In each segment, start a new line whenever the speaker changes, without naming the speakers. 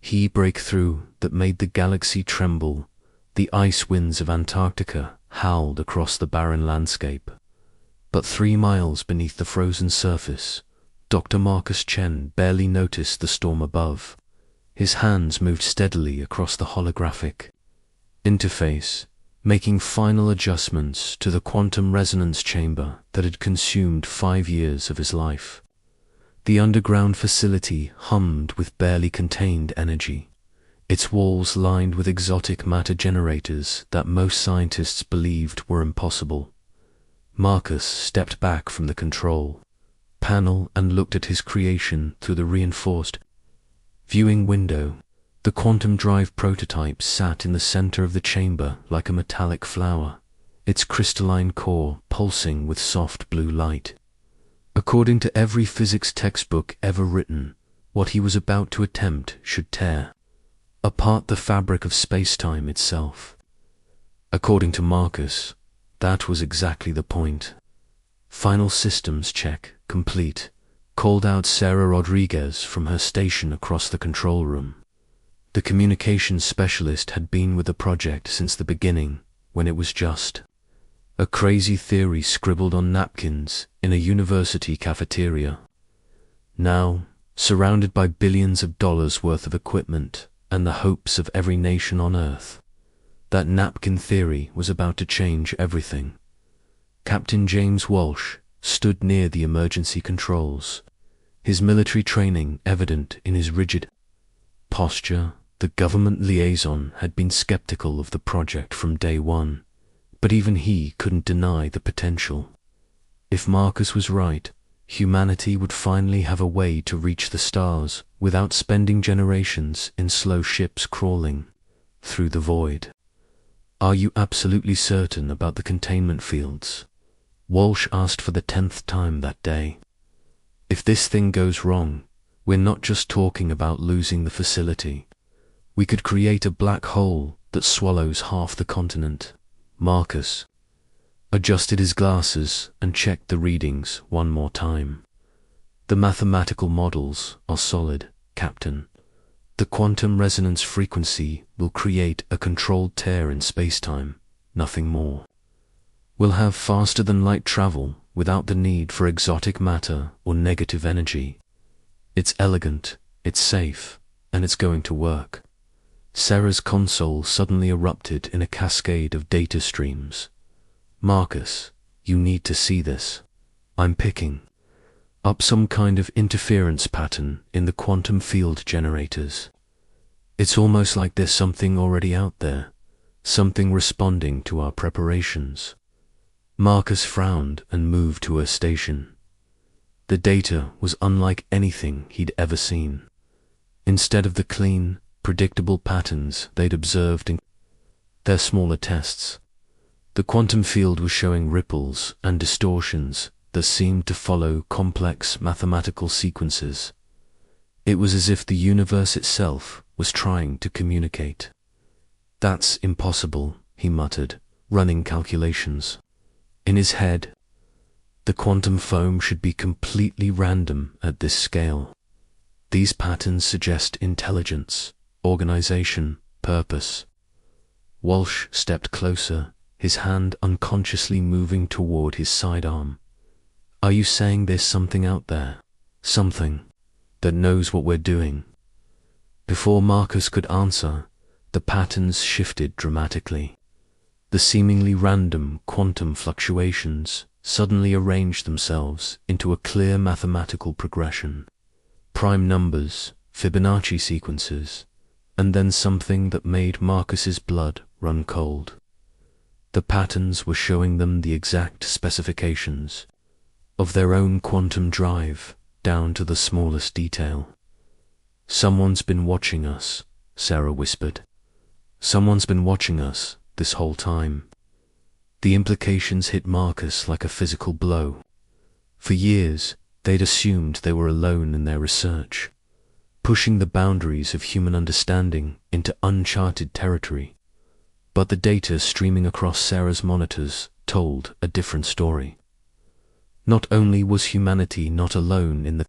He breakthrough that made the galaxy tremble. The ice winds of Antarctica howled across the barren landscape. But 3 miles beneath the frozen surface, Dr. Marcus Chen barely noticed the storm above. His hands moved steadily across the holographic interface, making final adjustments to the quantum resonance chamber that had consumed 5 years of his life. The underground facility hummed with barely contained energy, its walls lined with exotic matter generators that most scientists believed were impossible. Marcus stepped back from the control panel and looked at his creation through the reinforced viewing window. The quantum drive prototype sat in the center of the chamber like a metallic flower, its crystalline core pulsing with soft blue light. According to every physics textbook ever written, what he was about to attempt should tear apart the fabric of space-time itself. According to Marcus, that was exactly the point. Final systems check complete, called out Sarah Rodriguez from her station across the control room. The communications specialist had been with the project since the beginning, when it was just a crazy theory scribbled on napkins in a university cafeteria. Now, surrounded by billions of dollars worth of equipment and the hopes of every nation on Earth, that napkin theory was about to change everything. Captain James Walsh stood near the emergency controls, his military training evident in his rigid posture. The government liaison had been skeptical of the project from day one, but even he couldn't deny the potential. If Marcus was right, humanity would finally have a way to reach the stars without spending generations in slow ships crawling through the void. "Are you absolutely certain about the containment fields?" Walsh asked for the 10th time that day. "If this thing goes wrong, we're not just talking about losing the facility. We could create a black hole that swallows half the continent." Marcus adjusted his glasses and checked the readings one more time. "The mathematical models are solid, Captain. The quantum resonance frequency will create a controlled tear in space-time, nothing more. We'll have faster-than-light travel without the need for exotic matter or negative energy. It's elegant, it's safe, and it's going to work." Sarah's console suddenly erupted in a cascade of data streams. "Marcus, you need to see this. I'm picking up some kind of interference pattern in the quantum field generators. It's almost like there's something already out there, something responding to our preparations." Marcus frowned and moved to her station. The data was unlike anything he'd ever seen. Instead of the clean, predictable patterns they'd observed in their smaller tests, the quantum field was showing ripples and distortions that seemed to follow complex mathematical sequences. It was as if the universe itself was trying to communicate. "That's impossible," he muttered, running calculations. In his head, the quantum foam should be completely random at this scale. These patterns suggest intelligence, organization, purpose. Walsh stepped closer, his hand unconsciously moving toward his sidearm. "Are you saying there's something out there? Something that knows what we're doing?" Before Marcus could answer, the patterns shifted dramatically. The seemingly random quantum fluctuations suddenly arranged themselves into a clear mathematical progression. Prime numbers, Fibonacci sequences, and then something that made Marcus's blood run cold. The patterns were showing them the exact specifications of their own quantum drive, down to the smallest detail. "Someone's been watching us," Sarah whispered. "Someone's been watching us this whole time." The implications hit Marcus like a physical blow. For years, they'd assumed they were alone in their research, pushing the boundaries of human understanding into uncharted territory. But the data streaming across Sarah's monitors told a different story. Not only was humanity not alone in the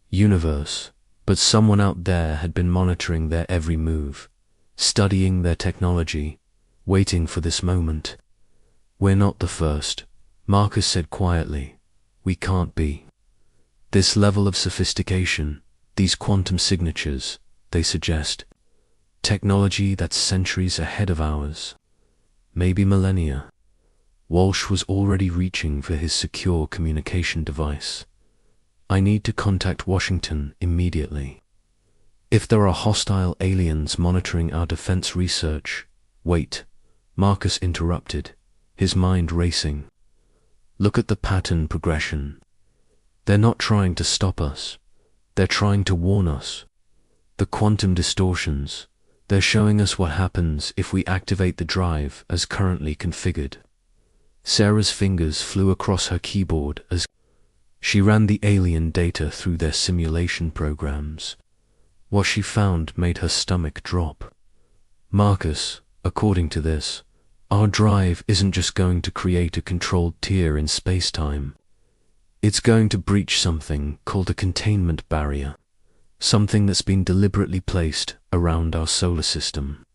universe, But someone out there had been monitoring their every move, studying their technology, waiting for this moment. "We're not the first," Marcus said quietly. "We can't be. This level of sophistication, these quantum signatures, they suggest technology that's centuries ahead of ours. Maybe millennia." Walsh was already reaching for his secure communication device. "I need to contact Washington immediately. If there are hostile aliens monitoring our defense research—" "Wait," Marcus interrupted, his mind racing. "Look at the pattern progression. They're not trying to stop us. They're trying to warn us. The quantum distortions, they're showing us what happens if we activate the drive as currently configured." Sarah's fingers flew across her keyboard as she ran the alien data through their simulation programs. What she found made her stomach drop. "Marcus, according to this, our drive isn't just going to create a controlled tear in space-time. It's going to breach something called a containment barrier, something that's been deliberately placed around our solar system."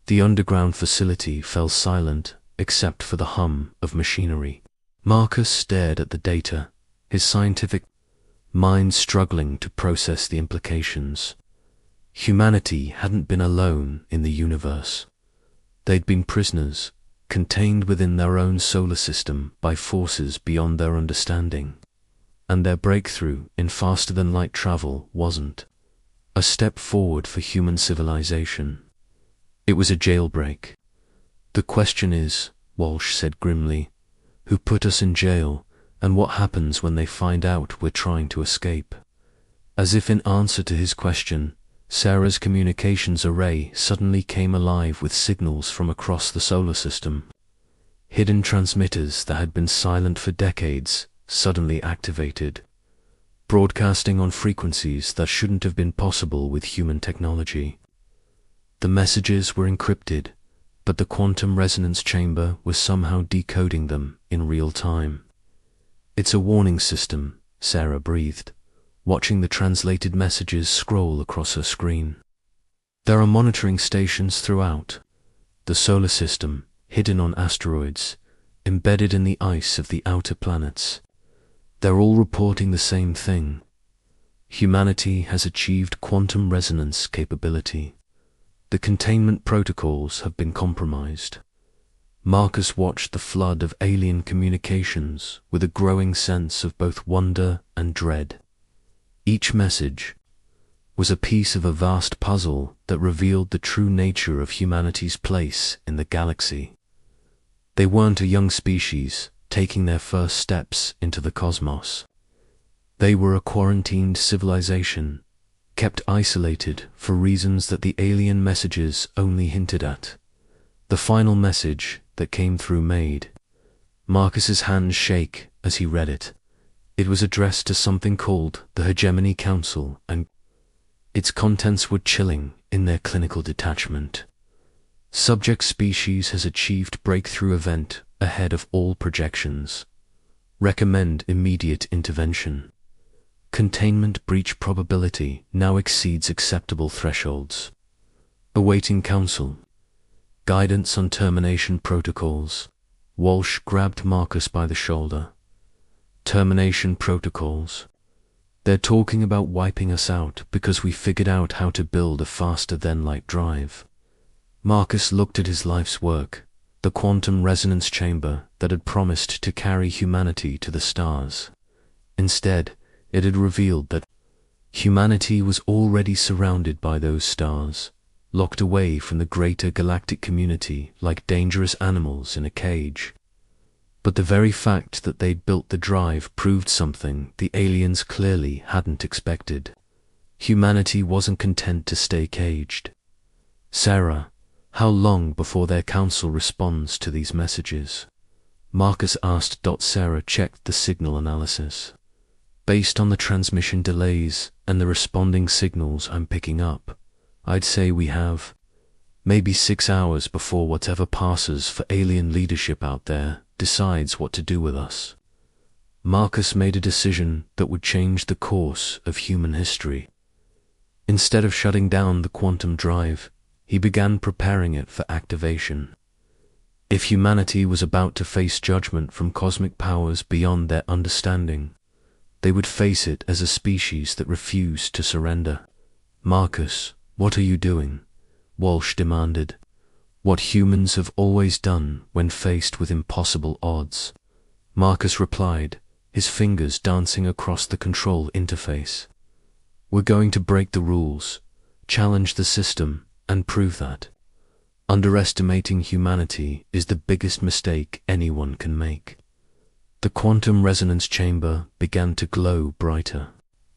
The underground facility fell silent except for the hum of machinery. Marcus stared at the data, his scientific mind struggling to process the implications. Humanity hadn't been alone in the universe. They'd been prisoners, contained within their own solar system by forces beyond their understanding. And their breakthrough in faster-than-light travel wasn't a step forward for human civilization. It was a jailbreak. "The question is," Walsh said grimly, "who put us in jail, and what happens when they find out we're trying to escape?" As if in answer to his question, Sarah's communications array suddenly came alive with signals from across the solar system. Hidden transmitters that had been silent for decades suddenly activated, broadcasting on frequencies that shouldn't have been possible with human technology. The messages were encrypted, but the quantum resonance chamber was somehow decoding them in real time. "It's a warning system," Sarah breathed, watching the translated messages scroll across her screen. "There are monitoring stations throughout the solar system, hidden on asteroids, embedded in the ice of the outer planets. They're all reporting the same thing. Humanity has achieved quantum resonance capability. The containment protocols have been compromised." Marcus watched the flood of alien communications with a growing sense of both wonder and dread. Each message was a piece of a vast puzzle that revealed the true nature of humanity's place in the galaxy. They weren't a young species taking their first steps into the cosmos. They were a quarantined civilization, kept isolated for reasons that the alien messages only hinted at. The final message that came through made Marcus's hands shake as he read it. It was addressed to something called the Hegemony Council, and its contents were chilling in their clinical detachment. "Subject species has achieved breakthrough event ahead of all projections. Recommend immediate intervention. Containment breach probability now exceeds acceptable thresholds. Awaiting counsel. Guidance on termination protocols." Walsh grabbed Marcus by the shoulder. "Termination protocols. They're talking about wiping us out because we figured out how to build a faster-than-light drive." Marcus looked at his life's work, the quantum resonance chamber that had promised to carry humanity to the stars. Instead, it had revealed that humanity was already surrounded by those stars, locked away from the greater galactic community like dangerous animals in a cage. But the very fact that they'd built the drive proved something the aliens clearly hadn't expected. Humanity wasn't content to stay caged. "Sarah, how long before their council responds to these messages?" Marcus asked. Sarah checked the signal analysis. "Based on the transmission delays and the responding signals I'm picking up, I'd say we have maybe 6 hours before whatever passes for alien leadership out there decides what to do with us." Marcus made a decision that would change the course of human history. Instead of shutting down the quantum drive, he began preparing it for activation. If humanity was about to face judgment from cosmic powers beyond their understanding, they would face it as a species that refused to surrender. "Marcus, what are you doing?" Walsh demanded. "What humans have always done when faced with impossible odds." Marcus replied, his fingers dancing across the control interface. "We're going to break the rules, challenge the system, and prove that. Underestimating humanity is the biggest mistake anyone can make." The quantum resonance chamber began to glow brighter,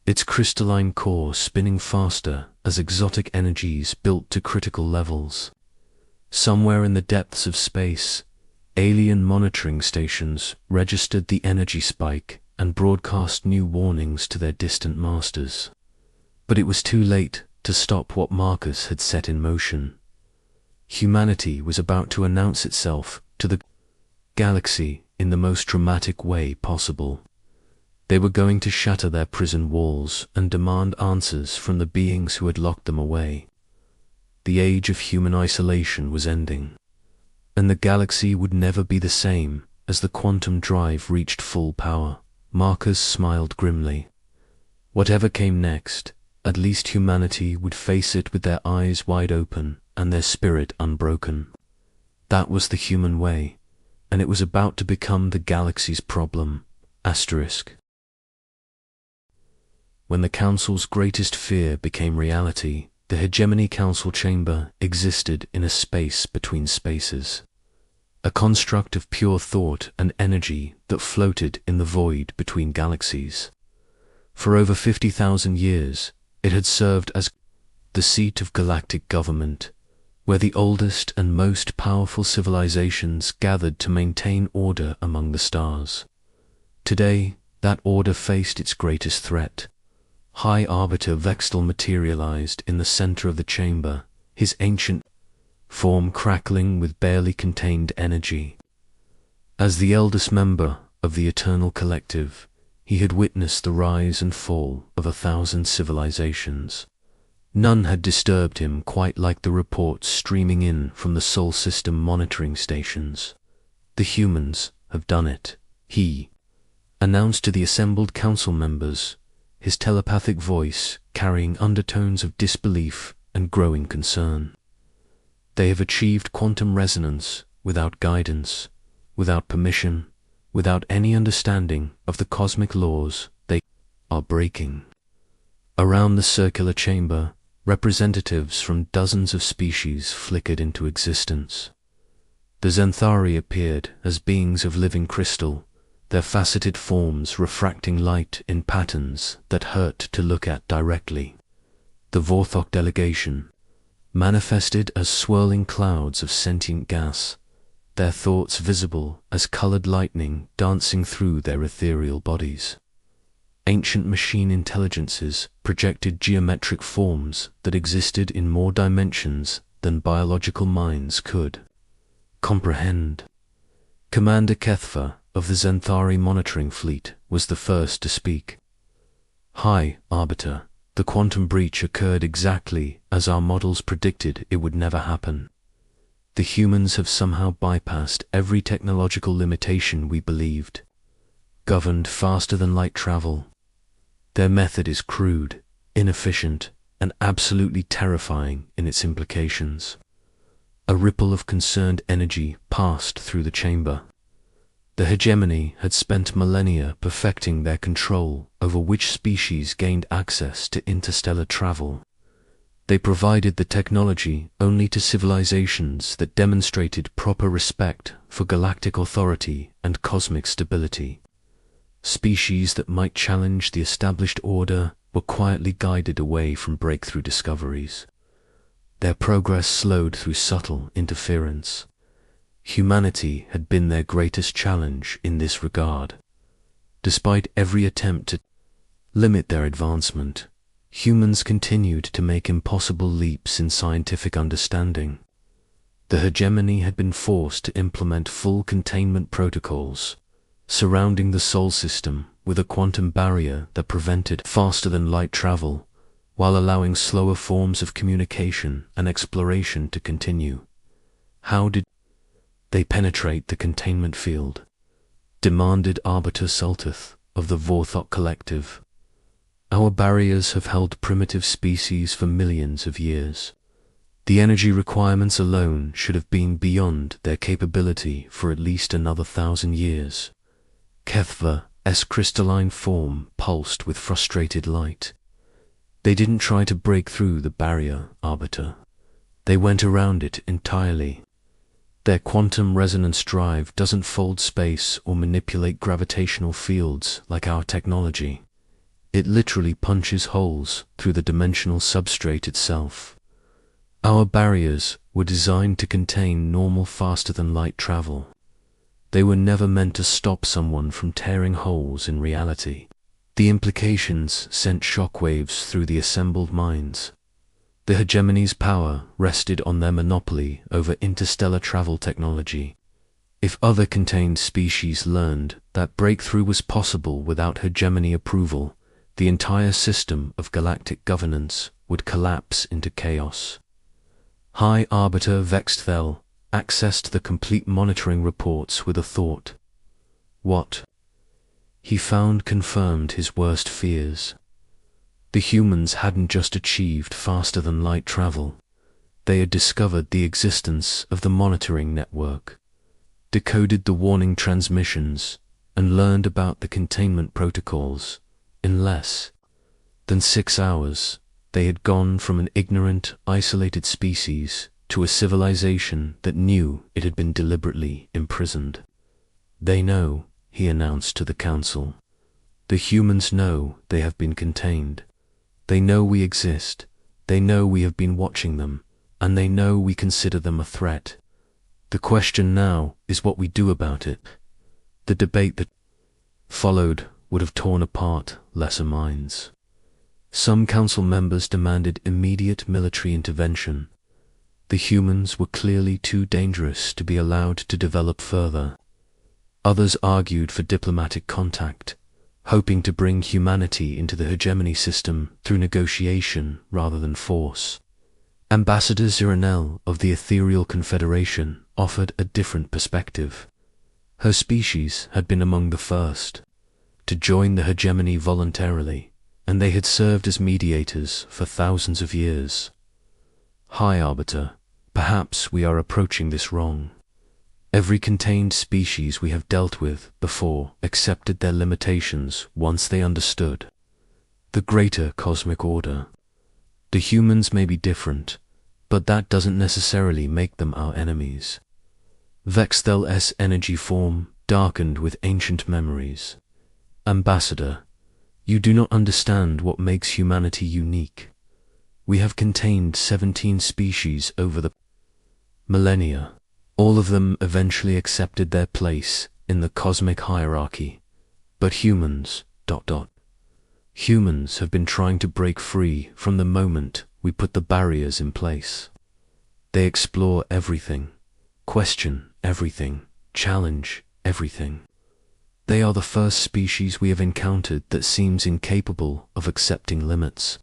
its crystalline core spinning faster as exotic energies built to critical levels. Somewhere in the depths of space, alien monitoring stations registered the energy spike and broadcast new warnings to their distant masters. But it was too late to stop what Marcus had set in motion. Humanity was about to announce itself to the galaxy in the most dramatic way possible. They were going to shatter their prison walls and demand answers from the beings who had locked them away. The age of human isolation was ending, and the galaxy would never be the same as the quantum drive reached full power. Marcus smiled grimly. Whatever came next, at least humanity would face it with their eyes wide open and their spirit unbroken. That was the human way, and it was about to become the galaxy's problem. When the Council's greatest fear became reality, the Hegemony Council chamber existed in a space between spaces, a construct of pure thought and energy that floated in the void between galaxies. For over 50,000 years, it had served as the seat of galactic government, where the oldest and most powerful civilizations gathered to maintain order among the stars. Today, that order faced its greatest threat. High Arbiter Vextal materialized in the center of the chamber, his ancient form crackling with barely contained energy. As the eldest member of the Eternal Collective, he had witnessed the rise and fall of 1,000 civilizations. None had disturbed him quite like the reports streaming in from the Sol System monitoring stations. "The humans have done it," he announced to the assembled council members, his telepathic voice carrying undertones of disbelief and growing concern. "They have achieved quantum resonance without guidance, without permission, without any understanding of the cosmic laws they are breaking." Around the circular chamber, representatives from dozens of species flickered into existence. The Zenthari appeared as beings of living crystal, their faceted forms refracting light in patterns that hurt to look at directly. The Vorthok delegation manifested as swirling clouds of sentient gas, their thoughts visible as colored lightning dancing through their ethereal bodies. Ancient machine intelligences projected geometric forms that existed in more dimensions than biological minds could comprehend. Commander Kethfa of the Zenthari monitoring fleet was the first to speak. "High Arbiter, the quantum breach occurred exactly as our models predicted it would never happen. The humans have somehow bypassed every technological limitation we believed, governed faster than light travel. Their method is crude, inefficient, and absolutely terrifying in its implications." A ripple of concerned energy passed through the chamber. The hegemony had spent millennia perfecting their control over which species gained access to interstellar travel. They provided the technology only to civilizations that demonstrated proper respect for galactic authority and cosmic stability. Species that might challenge the established order were quietly guided away from breakthrough discoveries. Their progress slowed through subtle interference. Humanity had been their greatest challenge in this regard. Despite every attempt to limit their advancement, humans continued to make impossible leaps in scientific understanding. The hegemony had been forced to implement full containment protocols, surrounding the Sol system with a quantum barrier that prevented faster-than-light travel, while allowing slower forms of communication and exploration to continue. How did they penetrate the containment field? Demanded Arbiter Sultith of the Vorthok Collective. Our barriers have held primitive species for millions of years. The energy requirements alone should have been beyond their capability for at least another 1,000 years. Kethva's crystalline form pulsed with frustrated light. They didn't try to break through the barrier, Arbiter. They went around it entirely. Their quantum resonance drive doesn't fold space or manipulate gravitational fields like our technology. It literally punches holes through the dimensional substrate itself. Our barriers were designed to contain normal faster-than-light travel. They were never meant to stop someone from tearing holes in reality. The implications sent shockwaves through the assembled minds. The hegemony's power rested on their monopoly over interstellar travel technology. If other contained species learned that breakthrough was possible without hegemony approval, the entire system of galactic governance would collapse into chaos. High Arbiter Vexthel accessed the complete monitoring reports with a thought. What he found confirmed his worst fears. The humans hadn't just achieved faster-than-light travel. They had discovered the existence of the monitoring network, decoded the warning transmissions, and learned about the containment protocols. In less than 6 hours, they had gone from an ignorant, isolated species to a civilization that knew it had been deliberately imprisoned. They know, he announced to the council. The humans know they have been contained. They know we exist, they know we have been watching them, and they know we consider them a threat. The question now is what we do about it. The debate that followed would have torn apart lesser minds. Some council members demanded immediate military intervention. The humans were clearly too dangerous to be allowed to develop further. Others argued for diplomatic contact, hoping to bring humanity into the hegemony system through negotiation rather than force. Ambassador Ziranel of the Ethereal Confederation offered a different perspective. Her species had been among the first to join the hegemony voluntarily, and they had served as mediators for thousands of years. High Arbiter, perhaps we are approaching this wrong. Every contained species we have dealt with before accepted their limitations once they understood the greater cosmic order. The humans may be different, but that doesn't necessarily make them our enemies. Vexthel's energy form darkened with ancient memories. Ambassador, you do not understand what makes humanity unique. We have contained 17 species over the millennia. All of them eventually accepted their place in the cosmic hierarchy. But humans, Humans have been trying to break free from the moment we put the barriers in place. They explore everything, question everything, challenge everything. They are the first species we have encountered that seems incapable of accepting limits.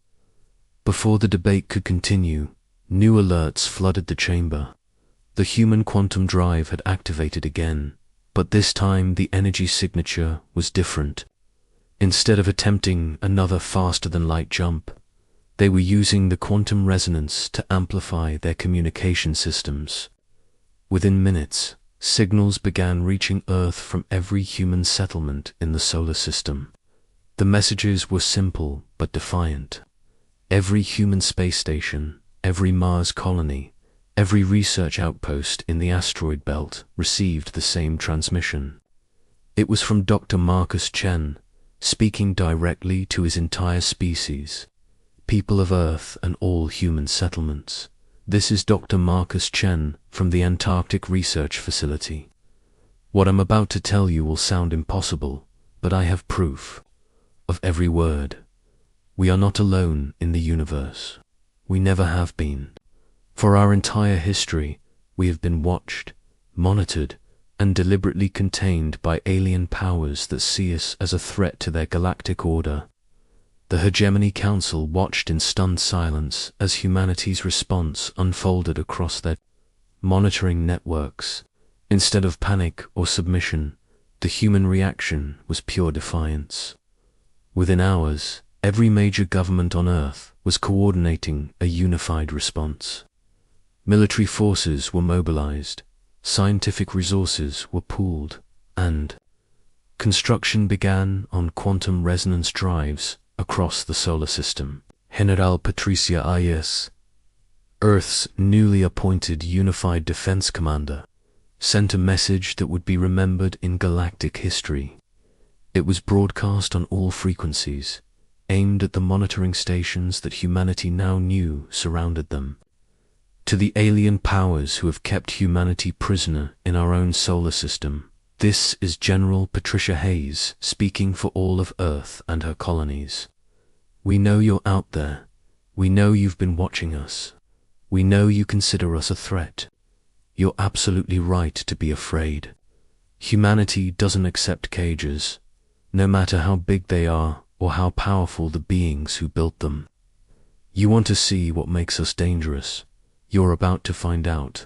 Before the debate could continue, new alerts flooded the chamber. The human quantum drive had activated again, but this time the energy signature was different. Instead of attempting another faster-than-light jump, they were using the quantum resonance to amplify their communication systems. Within minutes, signals began reaching Earth from every human settlement in the solar system. The messages were simple but defiant. Every human space station, every Mars colony, every research outpost in the asteroid belt received the same transmission. It was from Dr. Marcus Chen, speaking directly to his entire species, people of Earth and all human settlements. This is Dr. Marcus Chen from the Antarctic Research Facility. What I'm about to tell you will sound impossible, but I have proof of every word. We are not alone in the universe. We never have been. For our entire history, we have been watched, monitored, and deliberately contained by alien powers that see us as a threat to their galactic order. The Hegemony Council watched in stunned silence as humanity's response unfolded across their monitoring networks. Instead of panic or submission, the human reaction was pure defiance. Within hours, every major government on Earth was coordinating a unified response. Military forces were mobilized, scientific resources were pooled, and construction began on quantum resonance drives across the solar system. General Patricia Ayes, Earth's newly appointed Unified Defense Commander, sent a message that would be remembered in galactic history. It was broadcast on all frequencies, aimed at the monitoring stations that humanity now knew surrounded them. To the alien powers who have kept humanity prisoner in our own solar system, this is General Patricia Hayes speaking for all of Earth and her colonies. We know you're out there. We know you've been watching us. We know you consider us a threat. You're absolutely right to be afraid. Humanity doesn't accept cages, no matter how big they are or how powerful the beings who built them. You want to see what makes us dangerous. You're about to find out.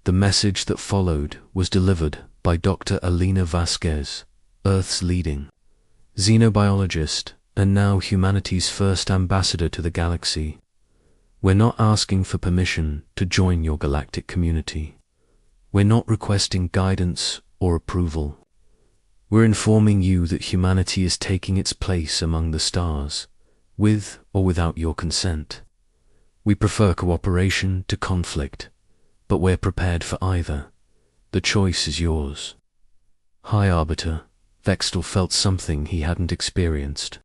The message that followed was delivered by Dr. Alina Vasquez, Earth's leading xenobiologist and now humanity's first ambassador to the galaxy. We're not asking for permission to join your galactic community. We're not requesting guidance or approval. We're informing you that humanity is taking its place among the stars, with or without your consent. We prefer cooperation to conflict, but we're prepared for either. The choice is yours. High Arbiter, Vextal felt something he hadn't experienced.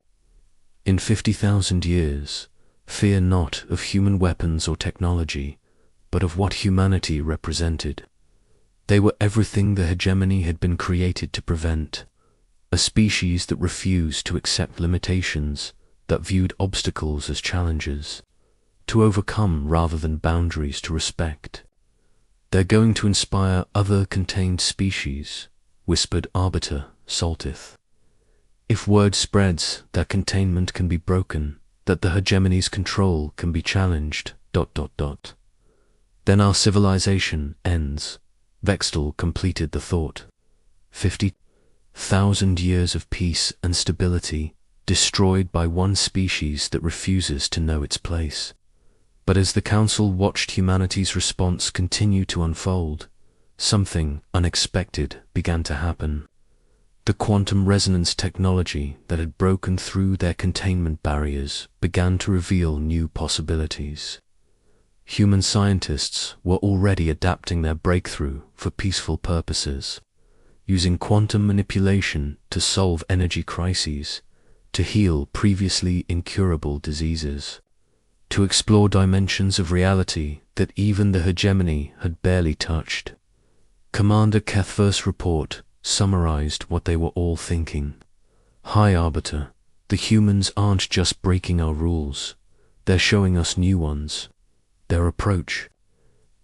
In 50,000 years, fear not of human weapons or technology, but of what humanity represented. They were everything the hegemony had been created to prevent, a species that refused to accept limitations, that viewed obstacles as challenges, to overcome rather than boundaries to respect. They're going to inspire other contained species, whispered Arbiter Saltith. If word spreads that containment can be broken, that the hegemony's control can be challenged, then our civilization ends. Vextal completed the thought. 50,000 years of peace and stability, destroyed by one species that refuses to know its place. But as the Council watched humanity's response continue to unfold, something unexpected began to happen. The quantum resonance technology that had broken through their containment barriers began to reveal new possibilities. Human scientists were already adapting their breakthrough for peaceful purposes, using quantum manipulation to solve energy crises, to heal previously incurable diseases, to explore dimensions of reality that even the hegemony had barely touched. Commander Kethver's report summarized what they were all thinking. High Arbiter, the humans aren't just breaking our rules, they're showing us new ones. Their approach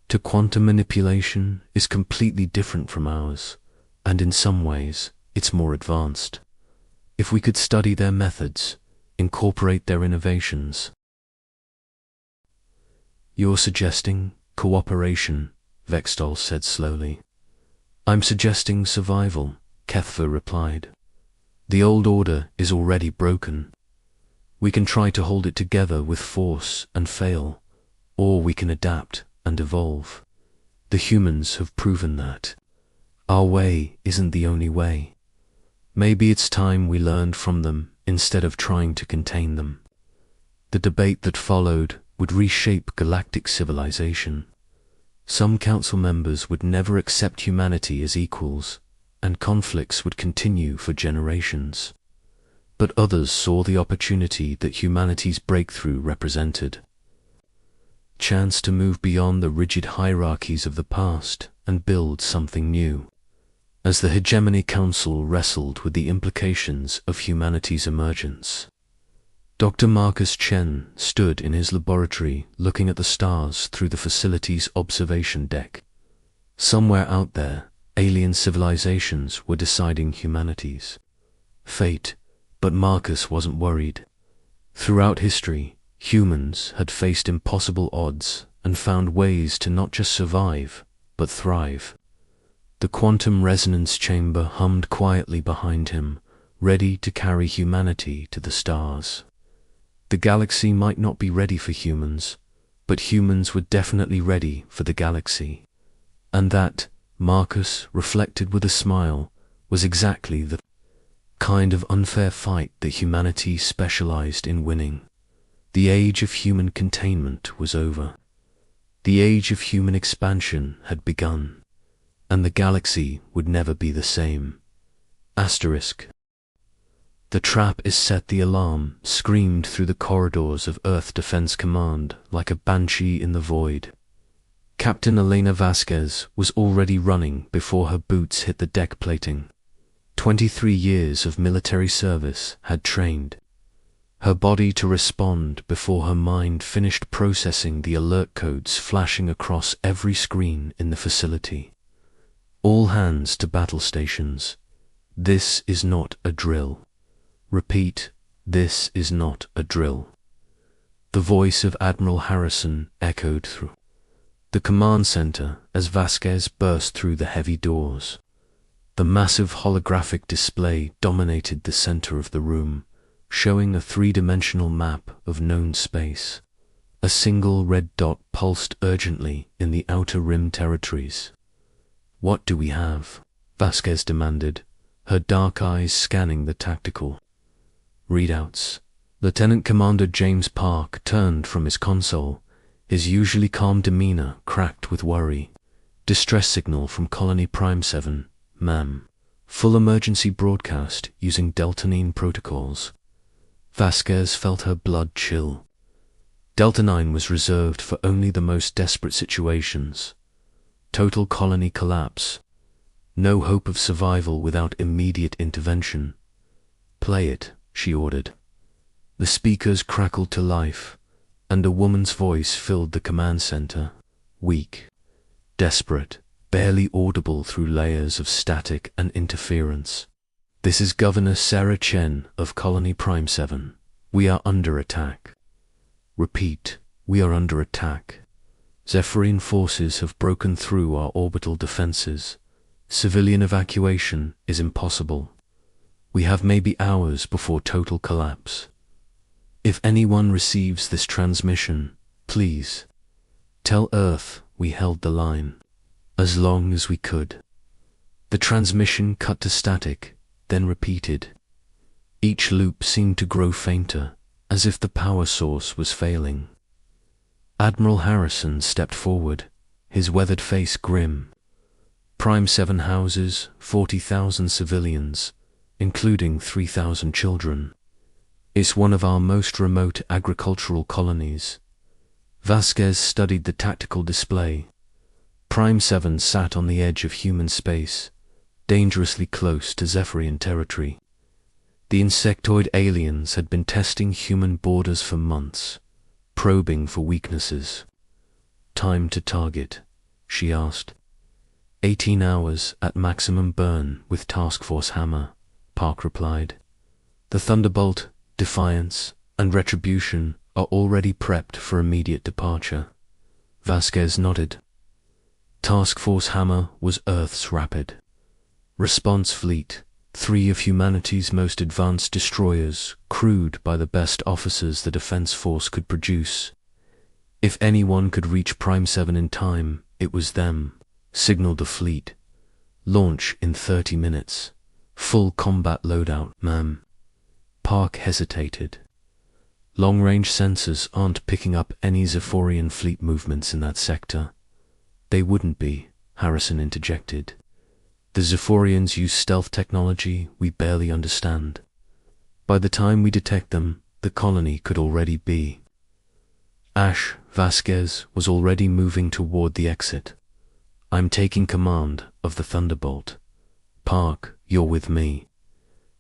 to quantum manipulation is completely different from ours, and in some ways, it's more advanced. If we could study their methods, incorporate their innovations. You're suggesting cooperation, Vextal said slowly. I'm suggesting survival, Kethver replied. The old order is already broken. We can try to hold it together with force and fail, or we can adapt and evolve. The humans have proven that. Our way isn't the only way. Maybe it's time we learned from them instead of trying to contain them. The debate that followed would reshape galactic civilization. Some council members would never accept humanity as equals, and conflicts would continue for generations. But others saw the opportunity that humanity's breakthrough represented. Chance to move beyond the rigid hierarchies of the past and build something new. As the Hegemony Council wrestled with the implications of humanity's emergence, Dr. Marcus Chen stood in his laboratory looking at the stars through the facility's observation deck. Somewhere out there, alien civilizations were deciding humanity's fate, but Marcus wasn't worried. Throughout history, humans had faced impossible odds and found ways to not just survive, but thrive. The quantum resonance chamber hummed quietly behind him, ready to carry humanity to the stars. The galaxy might not be ready for humans, but humans were definitely ready for the galaxy. And that, Marcus reflected with a smile, was exactly the kind of unfair fight that humanity specialized in winning. The age of human containment was over. The age of human expansion had begun, and the galaxy would never be the same. Asterisk. The trap is set. The alarm screamed through the corridors of Earth Defense Command like a banshee in the void. Captain Elena Vasquez was already running before her boots hit the deck plating. 23 years of military service had trained her body to respond before her mind finished processing the alert codes flashing across every screen in the facility. All hands to battle stations. This is not a drill. Repeat, this is not a drill. The voice of Admiral Harrison echoed through the command center as Vasquez burst through the heavy doors. The massive holographic display dominated the center of the room, showing a three-dimensional map of known space. A single red dot pulsed urgently in the outer rim territories. "What do we have?" Vasquez demanded, her dark eyes scanning the tactical readouts. Lieutenant Commander James Park turned from his console, his usually calm demeanor cracked with worry. "Distress signal from Colony Prime 7, ma'am. Full emergency broadcast using Delta 9 protocols." Vasquez felt her blood chill. Delta 9 was reserved for only the most desperate situations. Total colony collapse. No hope of survival without immediate intervention. "Play it," she ordered. The speakers crackled to life, and a woman's voice filled the command center, weak, desperate, barely audible through layers of static and interference. "This is Governor Sarah Chen of Colony Prime 7. We are under attack. Repeat, we are under attack. Zephyrian forces have broken through our orbital defenses. Civilian evacuation is impossible. We have maybe hours before total collapse. If anyone receives this transmission, please tell Earth we held the line as long as we could." The transmission cut to static, then repeated. Each loop seemed to grow fainter, as if the power source was failing. Admiral Harrison stepped forward, his weathered face grim. "Prime 7 houses 40,000 civilians, including 3,000 children. It's one of our most remote agricultural colonies." Vasquez studied the tactical display. Prime 7 sat on the edge of human space, dangerously close to Zephyrian territory. The insectoid aliens had been testing human borders for months, probing for weaknesses. "Time to target," she asked. 18 hours at maximum burn with Task Force Hammer, Park replied. "The Thunderbolt, Defiance, and Retribution are already prepped for immediate departure." Vasquez nodded. Task Force Hammer was Earth's rapid response fleet, 3 of humanity's most advanced destroyers, crewed by the best officers the Defense Force could produce. If anyone could reach Prime 7 in time, it was them. Signaled the fleet. "Launch in 30 minutes. Full combat loadout, ma'am." Park hesitated. "Long-range sensors aren't picking up any Zephyrian fleet movements in that sector." "They wouldn't be," Harrison interjected. "The Zephyrians use stealth technology we barely understand. By the time we detect them, the colony could already be." Vasquez was already moving toward the exit. "I'm taking command of the Thunderbolt. Park, you're with me.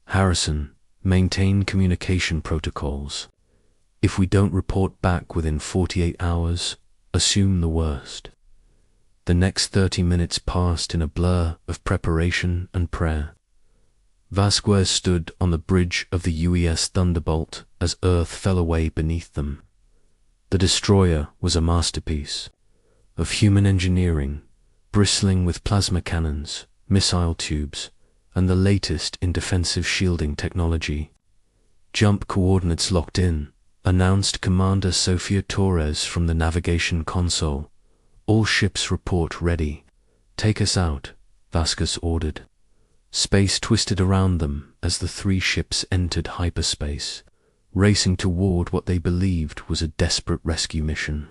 Harrison, maintain communication protocols. If we don't report back within 48 hours, assume the worst." The next 30 minutes passed in a blur of preparation and prayer. Vasquez stood on the bridge of the UES Thunderbolt, as Earth fell away beneath them. The destroyer was a masterpiece of human engineering, bristling with plasma cannons, missile tubes, and the latest in defensive shielding technology. "Jump coordinates locked in," announced Commander Sofia Torres from the navigation console. "All ships report ready. Take us out," Vasquez ordered. Space twisted around them as the three ships entered hyperspace, racing toward what they believed was a desperate rescue mission.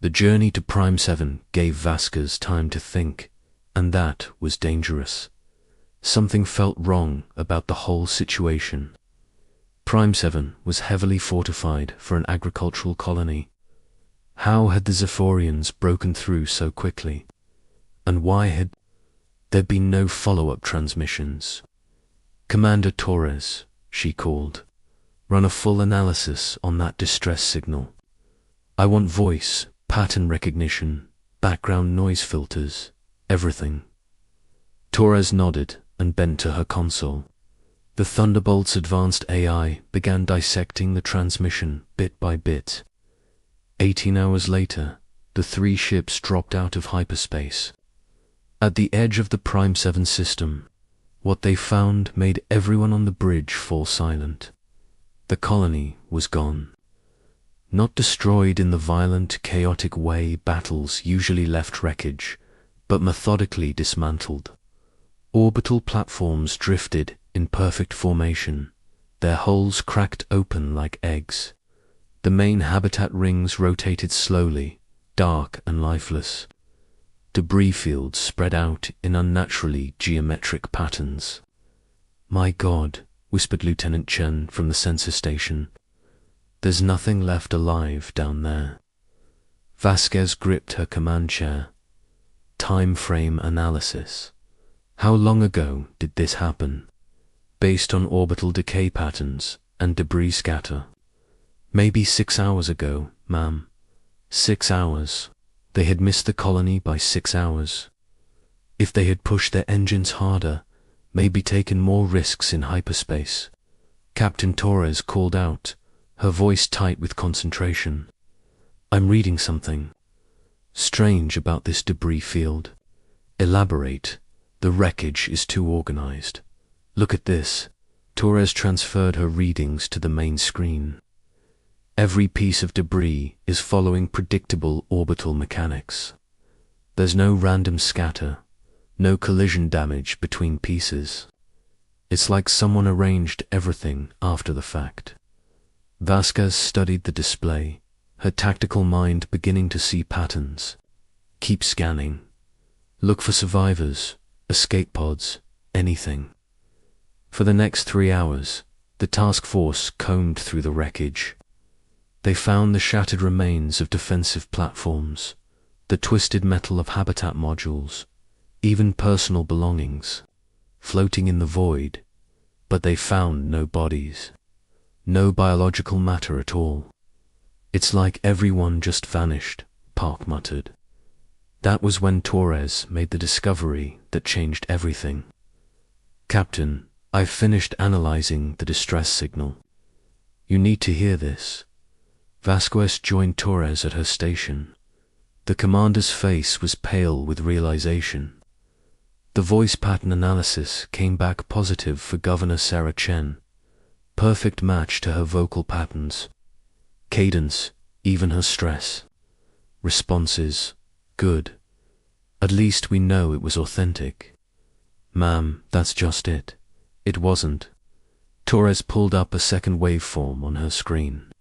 The journey to Prime 7 gave Vasquez time to think, and that was dangerous. Something felt wrong about the whole situation. Prime 7 was heavily fortified for an agricultural colony. How had the Zephyrians broken through so quickly? And why had there been no follow-up transmissions? "Commander Torres," she called, "run a full analysis on that distress signal. I want voice, pattern recognition, background noise filters, everything." Torres nodded and bent to her console. The Thunderbolt's advanced AI began dissecting the transmission bit by bit. 18 hours later, the three ships dropped out of hyperspace. At the edge of the Prime 7 system, what they found made everyone on the bridge fall silent. The colony was gone. Not destroyed in the violent, chaotic way battles usually left wreckage, but methodically dismantled. Orbital platforms drifted in perfect formation, their hulls cracked open like eggs. The main habitat rings rotated slowly, dark and lifeless. Debris fields spread out in unnaturally geometric patterns. "My God," whispered Lieutenant Chen from the sensor station. "There's nothing left alive down there." Vasquez gripped her command chair. Time frame analysis. How long ago did this happen? Based on orbital decay patterns and debris scatter. "Maybe 6 hours ago, ma'am." 6 hours. They had missed the colony by 6 hours. If they had pushed their engines harder, maybe taken more risks in hyperspace. Captain Torres called out, her voice tight with concentration. "I'm reading something strange about this debris field." "Elaborate." "The wreckage is too organized. Look at this." Torres transferred her readings to the main screen. Every piece of debris is following predictable orbital mechanics. There's no random scatter, no collision damage between pieces. It's like someone arranged everything after the fact. Vasquez studied the display, her tactical mind beginning to see patterns. "Keep scanning. Look for survivors, escape pods, anything." For the next 3 hours, the task force combed through the wreckage. They found the shattered remains of defensive platforms, the twisted metal of habitat modules, even personal belongings, floating in the void, but they found no bodies, no biological matter at all. "It's like everyone just vanished," Park muttered. That was when Torres made the discovery that changed everything. "Captain, I've finished analyzing the distress signal. You need to hear this." Vasquez joined Torres at her station. The commander's face was pale with realization. The voice pattern analysis came back positive for Governor Sarah Chen. Perfect match to her vocal patterns. Cadence, even her stress. Responses, good. At least we know it was authentic. "Ma'am, that's just it. It wasn't." Torres pulled up a second waveform on her screen.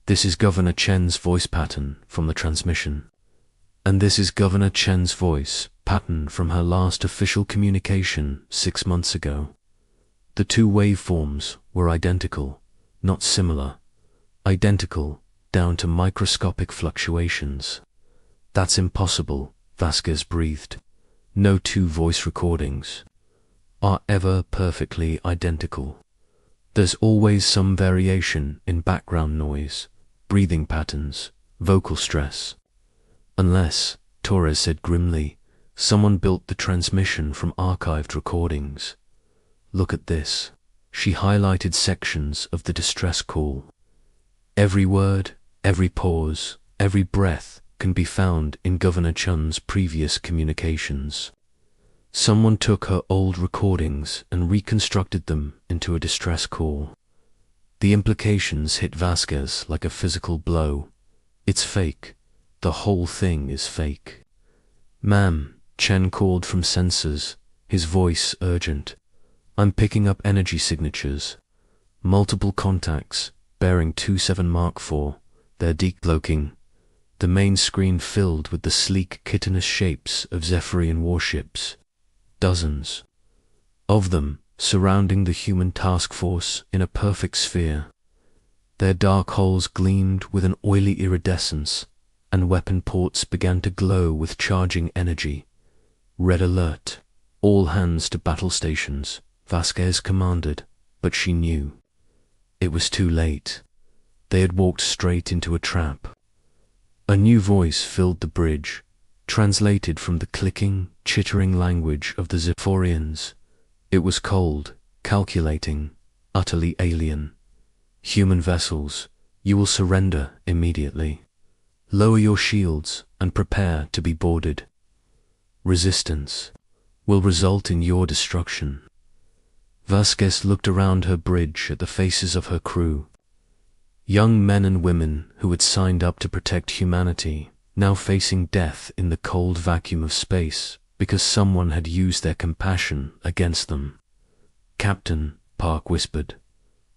"This is Governor Chen's voice pattern from the transmission. And this is Governor Chen's voice pattern from her last official communication 6 months ago." The two waveforms were identical, not similar. Identical, down to microscopic fluctuations. "That's impossible," Vasquez breathed. "No two voice recordings are ever perfectly identical. There's always some variation in background noise, breathing patterns, vocal stress. Unless," Torres said grimly, "someone built the transmission from archived recordings. Look at this." She highlighted sections of the distress call. Every word, every pause, every breath can be found in Governor Chun's previous communications. Someone took her old recordings and reconstructed them into a distress call. The implications hit Vasquez like a physical blow. It's fake. The whole thing is fake. "Ma'am," Chen called from sensors, his voice urgent. "I'm picking up energy signatures. Multiple contacts, bearing 27 Mark IV. They're decloaking." The main screen filled with the sleek chitinous shapes of Zephyrian warships. Dozens of them surrounding the human task force in a perfect sphere. Their dark hulls gleamed with an oily iridescence, and weapon ports began to glow with charging energy. "Red alert. All hands to battle stations," Vasquez commanded, but she knew. It was too late. They had walked straight into a trap. A new voice filled the bridge, translated from the clicking, chittering language of the Zephyrians. It was cold, calculating, utterly alien. "Human vessels, you will surrender immediately. Lower your shields and prepare to be boarded. Resistance will result in your destruction." Vasquez looked around her bridge at the faces of her crew. Young men and women who had signed up to protect humanity, now facing death in the cold vacuum of space because someone had used their compassion against them. "Captain," Park whispered.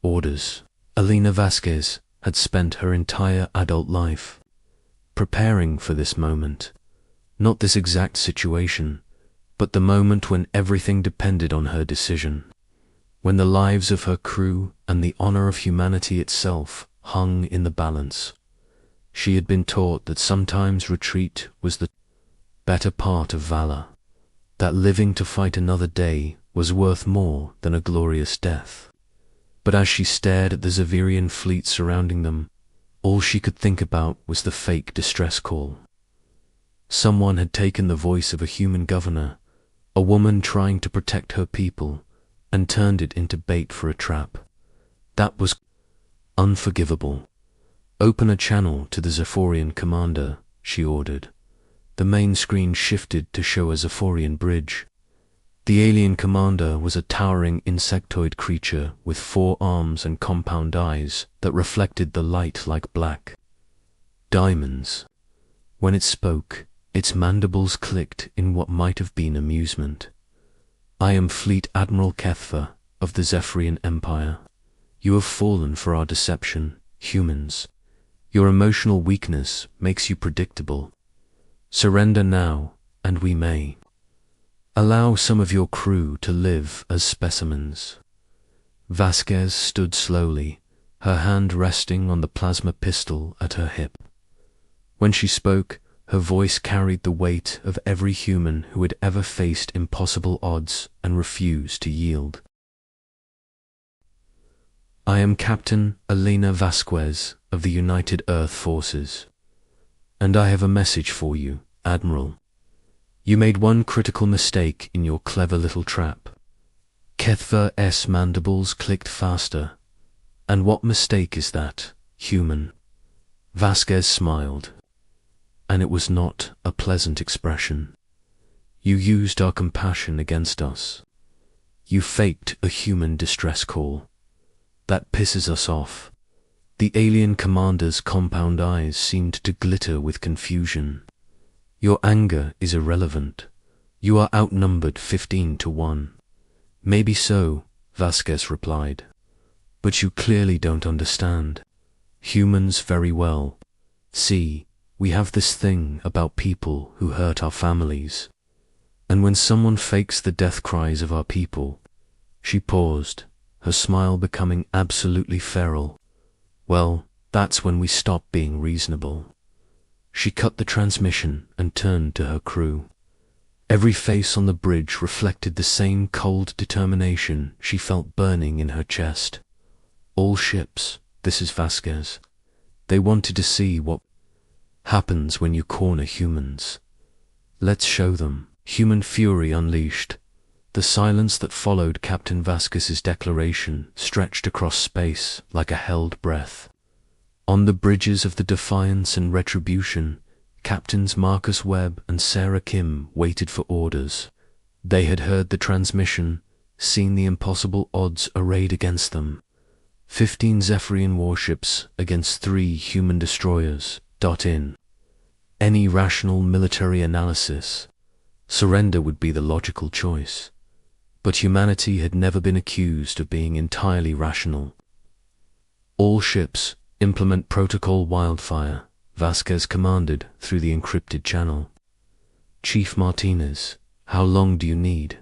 "Orders." Elena Vasquez had spent her entire adult life preparing for this moment. Not this exact situation, but the moment when everything depended on her decision. When the lives of her crew and the honor of humanity itself hung in the balance. She had been taught that sometimes retreat was the better part of valor, that living to fight another day was worth more than a glorious death. But as she stared at the Zephyrian fleet surrounding them, all she could think about was the fake distress call. Someone had taken the voice of a human governor, a woman trying to protect her people, and turned it into bait for a trap. That was unforgivable. "Open a channel to the Zephyrian commander," she ordered. The main screen shifted to show a Zephyrian bridge. The alien commander was a towering insectoid creature with 4 arms and compound eyes that reflected the light like black diamonds. When it spoke, its mandibles clicked in what might have been amusement. "I am Fleet Admiral Kethva of the Zephyrian Empire. You have fallen for our deception, humans. Your emotional weakness makes you predictable. Surrender now, and we may allow some of your crew to live as specimens." Vasquez stood slowly, her hand resting on the plasma pistol at her hip. When she spoke, her voice carried the weight of every human who had ever faced impossible odds and refused to yield. "I am Captain Elena Vasquez of the United Earth Forces, and I have a message for you, Admiral. You made one critical mistake in your clever little trap." Kethva's mandibles clicked faster. "And what mistake is that, human?" Vasquez smiled, and it was not a pleasant expression. "You used our compassion against us. You faked a human distress call. That pisses us off." The alien commander's compound eyes seemed to glitter with confusion. "Your anger is irrelevant. You are outnumbered 15-1. "Maybe so," Vasquez replied. "But you clearly don't understand. Humans very well. See, we have this thing about people who hurt our families. And when someone fakes the death cries of our people," she paused, her smile becoming absolutely feral, "well, that's when we stop being reasonable." She cut the transmission and turned to her crew. Every face on the bridge reflected the same cold determination she felt burning in her chest. "All ships, this is Vasquez. They wanted to see what happens when you corner humans. Let's show them." Human fury unleashed. The silence that followed Captain Vasquez's declaration stretched across space like a held breath. On the bridges of the Defiance and Retribution, Captains Marcus Webb and Sarah Kim waited for orders. They had heard the transmission, seen the impossible odds arrayed against them. 15 Zephyrian warships against 3 human destroyers. In any rational military analysis, surrender would be the logical choice. But humanity had never been accused of being entirely rational. All ships implement Protocol Wildfire, Vasquez commanded through the encrypted channel. Chief Martinez, how long do you need?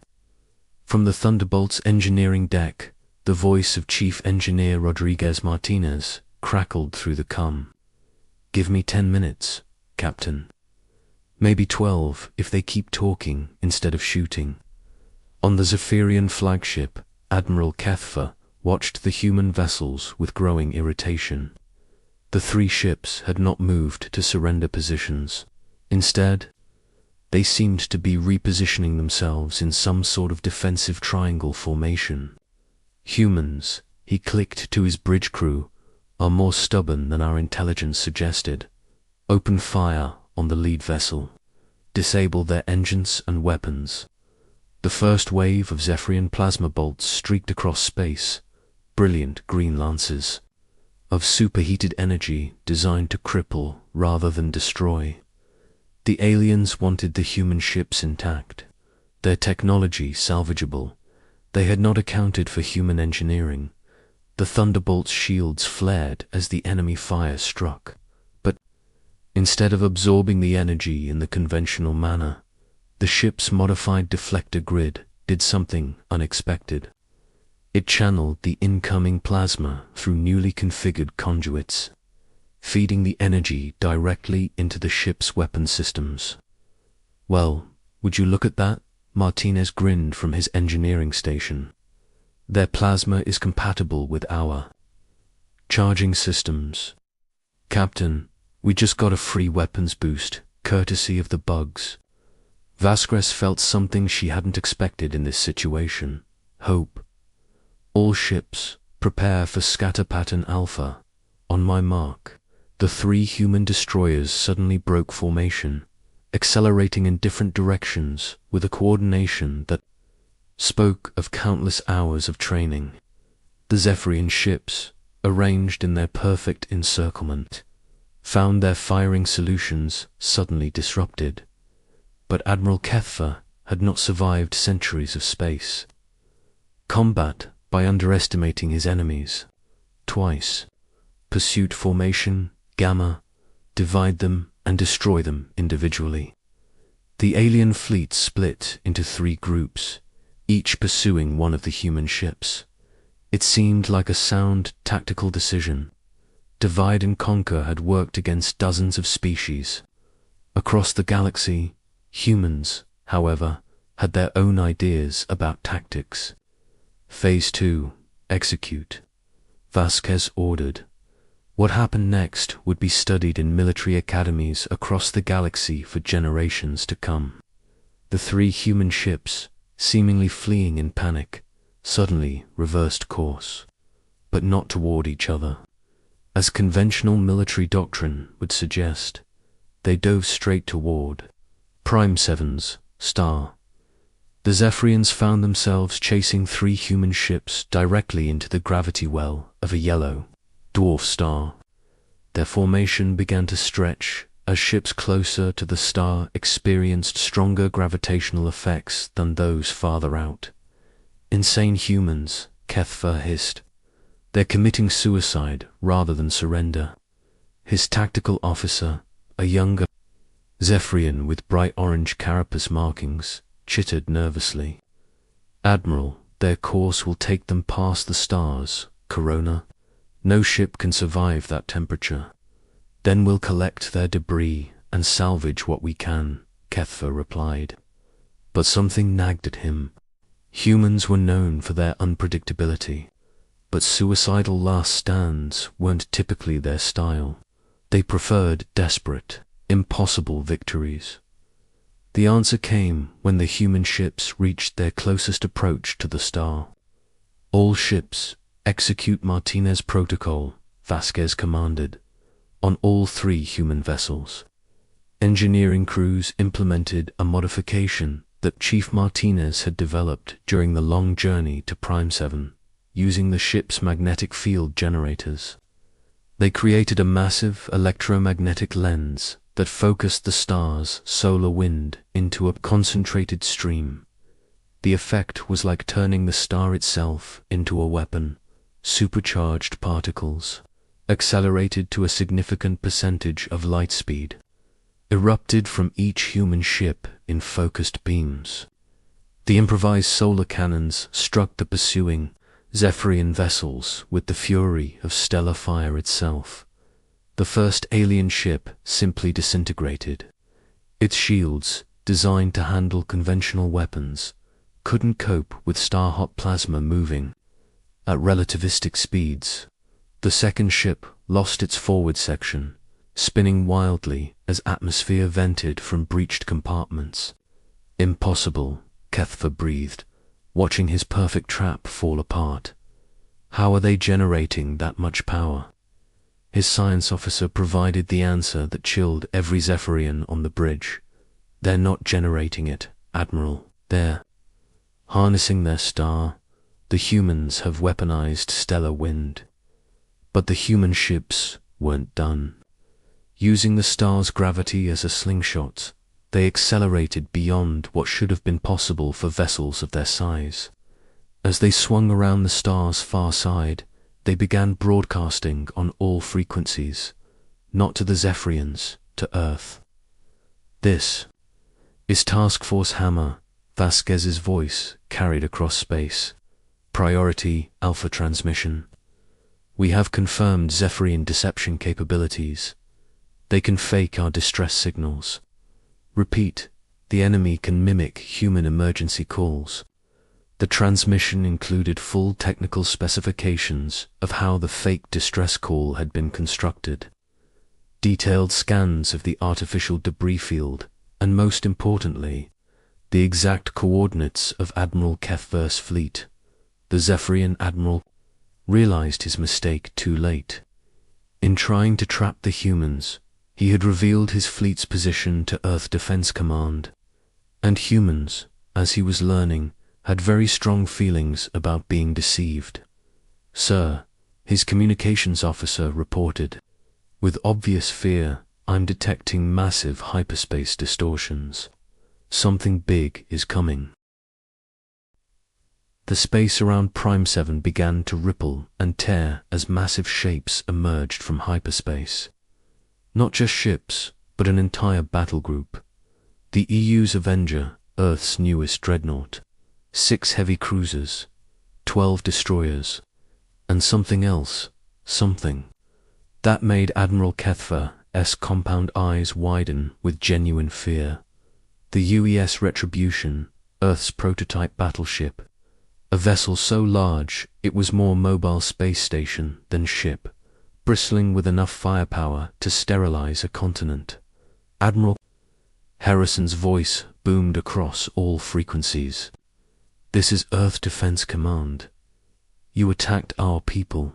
From the Thunderbolt's engineering deck, the voice of Chief Engineer Rodriguez Martinez crackled through the comm. Give me 10 minutes, Captain. Maybe 12 if they keep talking instead of shooting. On the Zephyrian flagship, Admiral Kethfer watched the human vessels with growing irritation. The 3 ships had not moved to surrender positions. Instead, they seemed to be repositioning themselves in some sort of defensive triangle formation. Humans, he clicked to his bridge crew, are more stubborn than our intelligence suggested. Open fire on the lead vessel. Disable their engines and weapons. The first wave of Zephyrian plasma bolts streaked across space, brilliant green lances of superheated energy designed to cripple rather than destroy. The aliens wanted the human ships intact, their technology salvageable. They had not accounted for human engineering. The Thunderbolt's shields flared as the enemy fire struck, but instead of absorbing the energy in the conventional manner, the ship's modified deflector grid did something unexpected. It channeled the incoming plasma through newly configured conduits, feeding the energy directly into the ship's weapon systems. Well, would you look at that? Martinez grinned from his engineering station. Their plasma is compatible with our charging systems. Captain, we just got a free weapons boost, courtesy of the bugs. Vasquez felt something she hadn't expected in this situation. Hope. All ships, prepare for scatter pattern Alpha. On my mark. The 3 human destroyers suddenly broke formation, accelerating in different directions with a coordination that spoke of countless hours of training. The Zephyrian ships, arranged in their perfect encirclement, found their firing solutions suddenly disrupted. But Admiral Kethfer had not survived centuries of space combat by underestimating his enemies. Twice. Pursuit formation, Gamma, divide them and destroy them individually. The alien fleet split into 3 groups, each pursuing one of the human ships. It seemed like a sound tactical decision. Divide and conquer had worked against dozens of species. Across the galaxy, humans, however, had their own ideas about tactics. Phase 2, execute. Vasquez ordered. What happened next would be studied in military academies across the galaxy for generations to come. The 3 human ships, seemingly fleeing in panic, suddenly reversed course, but not toward each other. As conventional military doctrine would suggest, they dove straight toward Prime 7's star. The Zephyrians found themselves chasing 3 human ships directly into the gravity well of a yellow dwarf star. Their formation began to stretch as ships closer to the star experienced stronger gravitational effects than those farther out. Insane humans, Kethfer hissed. They're committing suicide rather than surrender. His tactical officer, a younger Zephyrian with bright orange carapace markings, chittered nervously. Admiral, their course will take them past the stars, Corona. No ship can survive that temperature. Then we'll collect their debris and salvage what we can, Kethfer replied. But something nagged at him. Humans were known for their unpredictability, but suicidal last stands weren't typically their style. They preferred desperate, impossible victories. The answer came when the human ships reached their closest approach to the star. "All ships, execute Martinez Protocol," Vasquez commanded, on all 3 human vessels. Engineering crews implemented a modification that Chief Martinez had developed during the long journey to Prime 7, using the ship's magnetic field generators. They created a massive electromagnetic lens that focused the star's solar wind into a concentrated stream. The effect was like turning the star itself into a weapon. Supercharged particles, accelerated to a significant percentage of light speed, erupted from each human ship in focused beams. The improvised solar cannons struck the pursuing Zephyrian vessels with the fury of stellar fire itself. The first alien ship simply disintegrated. Its shields, designed to handle conventional weapons, couldn't cope with star-hot plasma moving at relativistic speeds. The second ship lost its forward section, spinning wildly as atmosphere vented from breached compartments. "Impossible," Kethfer breathed, watching his perfect trap fall apart. "How are they generating that much power?" His science officer provided the answer that chilled every Zephyrian on the bridge. "They're not generating it, Admiral. They're harnessing their star. The humans have weaponized stellar wind." But the human ships weren't done. Using the star's gravity as a slingshot, they accelerated beyond what should have been possible for vessels of their size. As they swung around the star's far side, they began broadcasting on all frequencies, not to the Zephyrians, to Earth. "This is Task Force Hammer," Vasquez's voice carried across space. "Priority Alpha transmission. We have confirmed Zephyrian deception capabilities. They can fake our distress signals. Repeat, the enemy can mimic human emergency calls." The transmission included full technical specifications of how the fake distress call had been constructed, detailed scans of the artificial debris field, and most importantly, the exact coordinates of Admiral Kethver's fleet. The Zephyrian admiral realized his mistake too late. In trying to trap the humans, he had revealed his fleet's position to Earth Defense Command, and humans, as he was learning, had very strong feelings about being deceived. "Sir," his communications officer reported, with obvious fear, "I'm detecting massive hyperspace distortions. Something big is coming." The space around Prime 7 began to ripple and tear as massive shapes emerged from hyperspace. Not just ships, but an entire battle group. The EU's Avenger, Earth's newest dreadnought, 6 heavy cruisers, 12 destroyers, and something else, something that made Admiral Kethver's compound eyes widen with genuine fear. The UES Retribution, Earth's prototype battleship, a vessel so large it was more mobile space station than ship, bristling with enough firepower to sterilize a continent. Admiral Harrison's voice boomed across all frequencies. "This is Earth Defense Command. You attacked our people.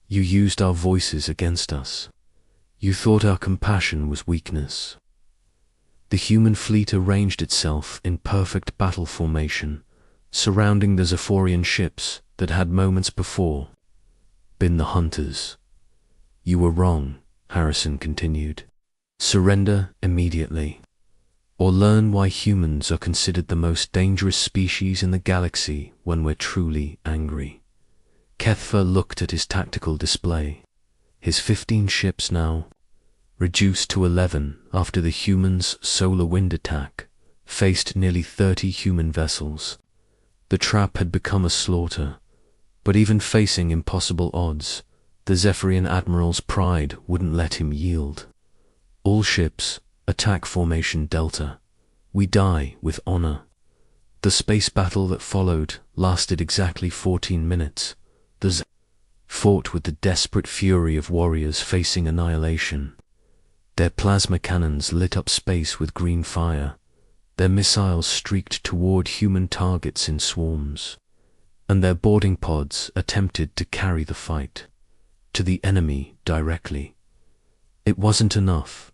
You used our voices against us. You thought our compassion was weakness." The human fleet arranged itself in perfect battle formation, surrounding the Zephyrian ships that had moments before been the hunters. "You were wrong," Harrison continued. "Surrender immediately, or learn why humans are considered the most dangerous species in the galaxy when we're truly angry." Kethver looked at his tactical display. His 15 ships now, reduced to 11 after the humans' solar wind attack, faced nearly 30 human vessels. The trap had become a slaughter, but even facing impossible odds, the Zephyrian admiral's pride wouldn't let him yield. "All ships, attack formation Delta. We die with honor." The space battle that followed lasted exactly 14 minutes. The Z fought with the desperate fury of warriors facing annihilation. Their plasma cannons lit up space with green fire, Their missiles streaked toward human targets in swarms, and their boarding pods attempted to carry the fight to the enemy directly. It wasn't enough.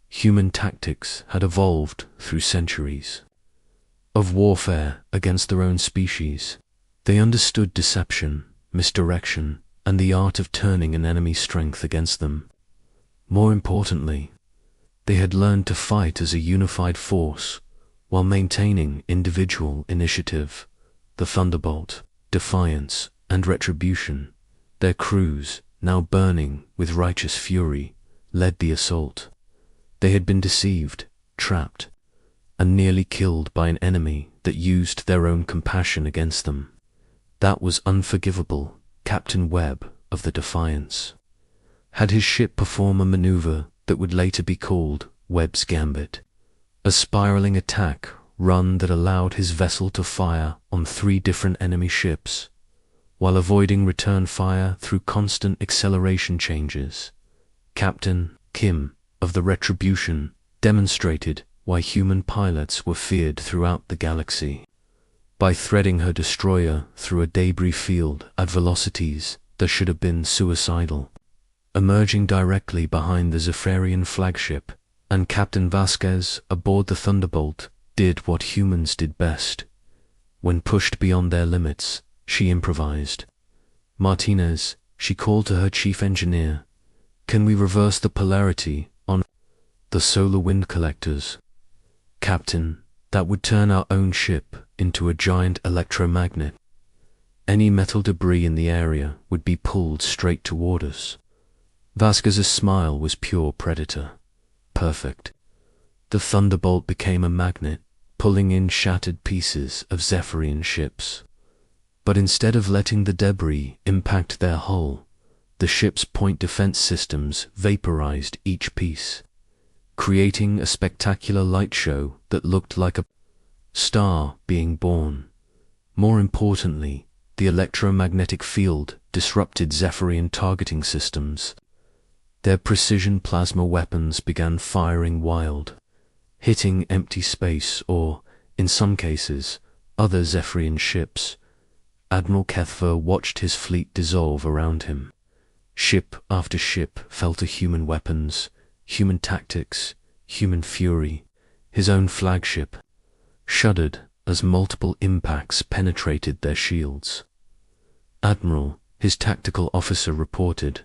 Human tactics had evolved through centuries of warfare against their own species. They understood deception, misdirection, and the art of turning an enemy's strength against them. More importantly, they had learned to fight as a unified force while maintaining individual initiative. The Thunderbolt, Defiance, and Retribution, their crews, now burning with righteous fury, led the assault. They had been deceived, trapped, and nearly killed by an enemy that used their own compassion against them. That was unforgivable. Captain Webb of the Defiance had his ship perform a maneuver that would later be called Webb's Gambit, a spiraling attack run that allowed his vessel to fire on 3 different enemy ships, while avoiding return fire through constant acceleration changes. Captain Kim of the Retribution demonstrated why human pilots were feared throughout the galaxy by threading her destroyer through a debris field at velocities that should have been suicidal. Emerging directly behind the Zephyrian flagship, and Captain Vasquez aboard the Thunderbolt did what humans did best. When pushed beyond their limits, she improvised. Martinez, she called to her chief engineer, "Can we reverse the polarity on the solar wind collectors?" "Captain, that would turn our own ship into a giant electromagnet. Any metal debris in the area would be pulled straight toward us." Vasquez's smile was pure predator. Perfect. The Thunderbolt became a magnet, pulling in shattered pieces of Zephyrian ships. But instead of letting the debris impact their hull, the ship's point defense systems vaporized each piece, creating a spectacular light show that looked like a star being born. More importantly, the electromagnetic field disrupted Zephyrian targeting systems. Their precision plasma weapons began firing wild, hitting empty space or, in some cases, other Zephyrian ships. Admiral Kethver watched his fleet dissolve around him. Ship after ship fell to human weapons, human tactics, human fury. His own flagship shuddered as multiple impacts penetrated their shields. "Admiral," his tactical officer reported,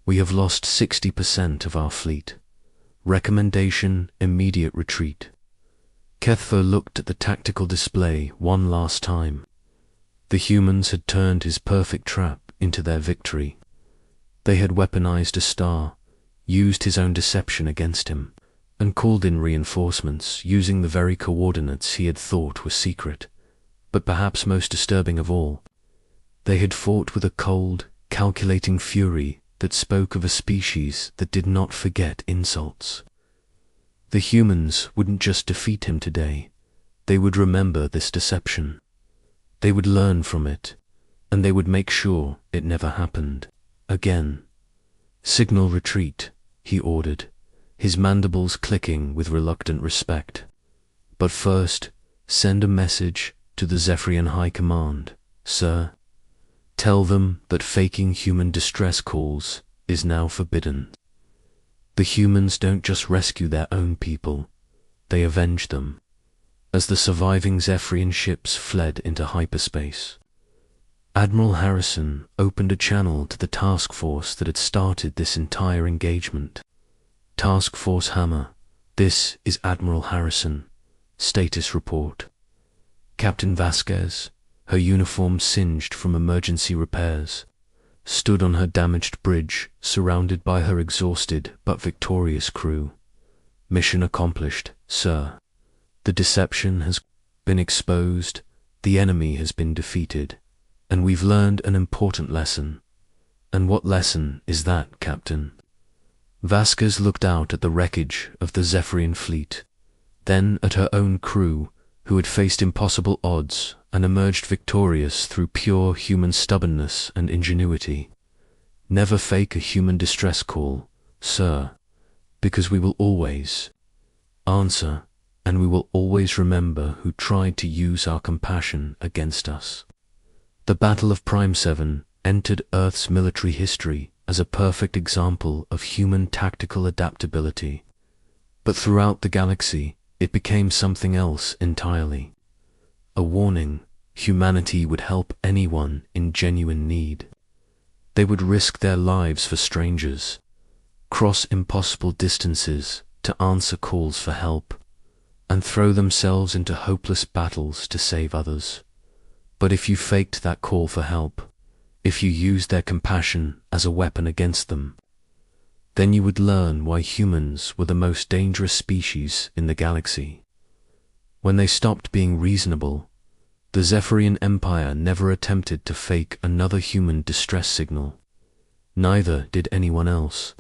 "we have lost 60% of our fleet. Recommendation, immediate retreat." Kethver looked at the tactical display one last time. The humans had turned his perfect trap into their victory. They had weaponized a star, used his own deception against him, and called in reinforcements using the very coordinates he had thought were secret. But perhaps most disturbing of all, they had fought with a cold, calculating fury that spoke of a species that did not forget insults. The humans wouldn't just defeat him today, they would remember this deception. They would learn from it, and they would make sure it never happened again. "Signal retreat," he ordered, his mandibles clicking with reluctant respect. "But first, send a message to the Zephyrian High Command, sir. Tell them that faking human distress calls is now forbidden." The humans don't just rescue their own people, they avenge them, as the surviving Zephyrian ships fled into hyperspace. Admiral Harrison opened a channel to the task force that had started this entire engagement. "Task Force Hammer, this is Admiral Harrison. Status report." Captain Vasquez, her uniform singed from emergency repairs, stood on her damaged bridge, surrounded by her exhausted but victorious crew. "Mission accomplished, sir. The deception has been exposed, the enemy has been defeated, and we've learned an important lesson." "And what lesson is that, Captain?" Vasquez looked out at the wreckage of the Zephyrian fleet, then at her own crew, who had faced impossible odds and emerged victorious through pure human stubbornness and ingenuity. "Never fake a human distress call, sir, because we will always answer and we will always remember who tried to use our compassion against us. The Battle of Prime 7 entered Earth's military history as a perfect example of human tactical adaptability. But throughout the galaxy, it became something else entirely. A warning: humanity would help anyone in genuine need. They would risk their lives for strangers, cross impossible distances to answer calls for help, and throw themselves into hopeless battles to save others. But if you faked that call for help, if you used their compassion as a weapon against them, then you would learn why humans were the most dangerous species in the galaxy. When they stopped being reasonable, the Zephyrian Empire never attempted to fake another human distress signal. Neither did anyone else.